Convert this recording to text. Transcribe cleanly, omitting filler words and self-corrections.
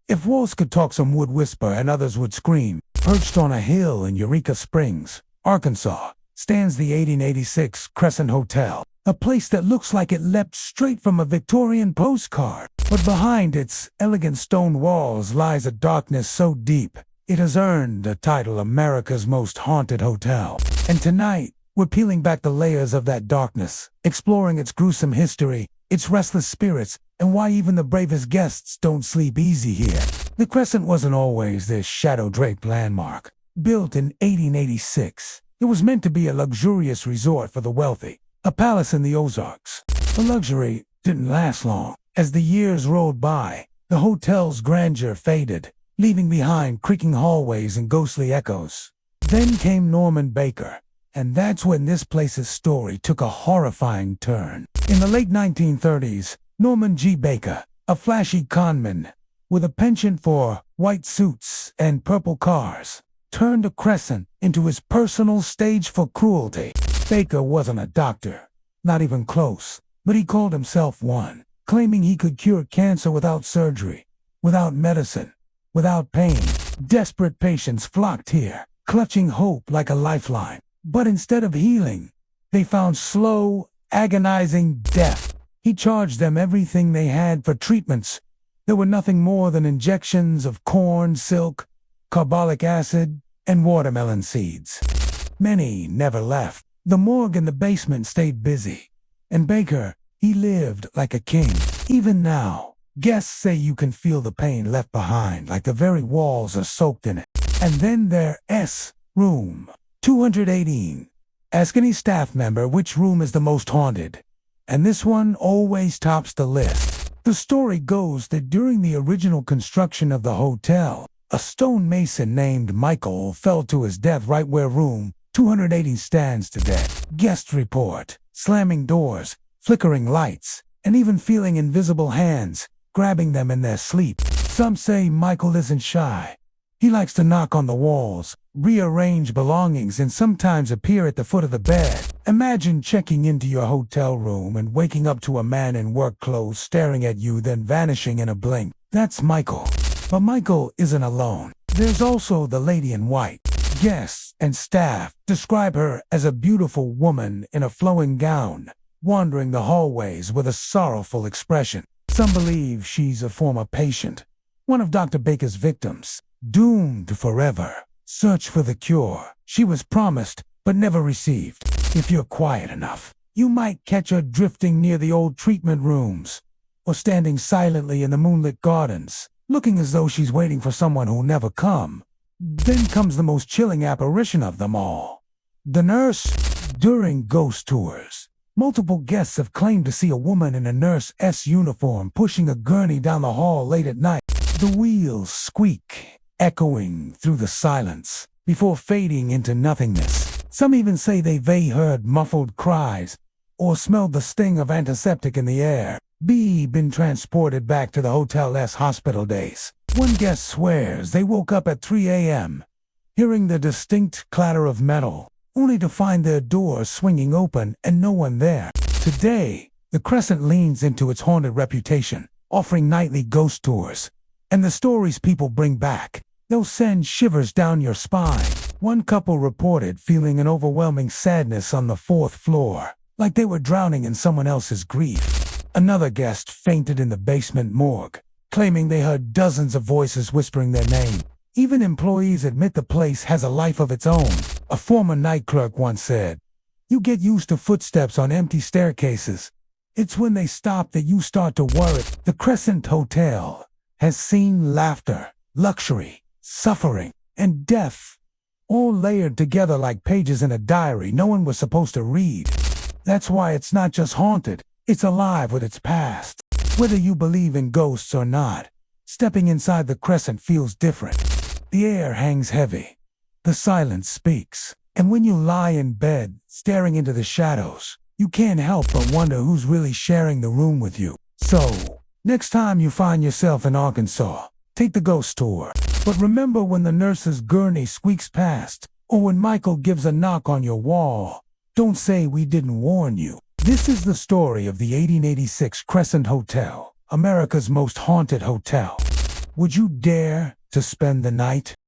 If walls could talk, some would whisper and others would scream. Perched on a hill in Eureka Springs, Arkansas, stands the 1886 Crescent Hotel, a place that looks like it leapt straight from a Victorian postcard. But behind its elegant stone walls lies a darkness so deep, it has earned the title America's Most Haunted Hotel. And tonight, we're peeling back the layers of that darkness, exploring its gruesome history, its restless spirits, and why even the bravest guests don't sleep easy here. The Crescent wasn't always this shadow-draped landmark. Built in 1886, it was meant to be a luxurious resort for the wealthy, a palace in the Ozarks. The luxury didn't last long. As the years rolled by, the hotel's grandeur faded, leaving behind creaking hallways and ghostly echoes. Then came Norman Baker, and that's when this place's story took a horrifying turn. In the late 1930s, Norman G. Baker, a flashy conman with a penchant for white suits and purple cars, turned the Crescent into his personal stage for cruelty. Baker wasn't a doctor, not even close, but he called himself one, claiming he could cure cancer without surgery, without medicine, without pain. Desperate patients flocked here, clutching hope like a lifeline. But instead of healing, they found slow, agonizing death. He charged them everything they had for treatments. There were nothing more than injections of corn, silk, carbolic acid, and watermelon seeds. Many never left. The morgue in the basement stayed busy. And Baker, he lived like a king. Even now, guests say you can feel the pain left behind, like the very walls are soaked in it. And then there's room 218. Ask any staff member which room is the most haunted, and this one always tops the list. The story goes that during the original construction of the hotel, a stonemason named Michael fell to his death right where room 280 stands today. Guests report slamming doors, flickering lights, and even feeling invisible hands grabbing them in their sleep. Some say Michael isn't shy. He likes to knock on the walls, rearrange belongings, and sometimes appear at the foot of the bed. Imagine checking into your hotel room and waking up to a man in work clothes staring at you, then vanishing in a blink. That's Michael. But Michael isn't alone. There's also the lady in white. Guests and staff describe her as a beautiful woman in a flowing gown, wandering the hallways with a sorrowful expression. Some believe she's a former patient, one of Dr. Baker's victims, doomed forever. Search for the cure she was promised but never received. If you're quiet enough, you might catch her drifting near the old treatment rooms, or standing silently in the moonlit gardens, looking as though she's waiting for someone who'll never come. Then comes the most chilling apparition of them all, the nurse. During ghost tours, multiple guests have claimed to see a woman in a nurse's uniform pushing a gurney down the hall late at night. The wheels squeak, echoing through the silence, before fading into nothingness. Some even say they heard muffled cries, or smelled the sting of antiseptic in the air. Been transported back to the hotel's hospital days. One guest swears they woke up at 3 a.m., hearing the distinct clatter of metal, only to find their doors swinging open and no one there. Today, the Crescent leans into its haunted reputation, offering nightly ghost tours. And the stories people bring back, they'll send shivers down your spine. One couple reported feeling an overwhelming sadness on the 4th floor, like they were drowning in someone else's grief. Another guest fainted in the basement morgue, claiming they heard dozens of voices whispering their name. Even employees admit the place has a life of its own. A former night clerk once said, "You get used to footsteps on empty staircases. It's when they stop that you start to worry." The Crescent Hotel has seen laughter, luxury, suffering, and death, all layered together like pages in a diary no one was supposed to read. That's why it's not just haunted, it's alive with its past. Whether you believe in ghosts or not, stepping inside the Crescent feels different. The air hangs heavy, the silence speaks, and when you lie in bed, staring into the shadows, you can't help but wonder who's really sharing the room with you. So, next time you find yourself in Arkansas, take the ghost tour. But remember when the nurse's gurney squeaks past, or when Michael gives a knock on your wall, don't say we didn't warn you. This is the story of the 1886 Crescent Hotel, America's most haunted hotel. Would you dare to spend the night?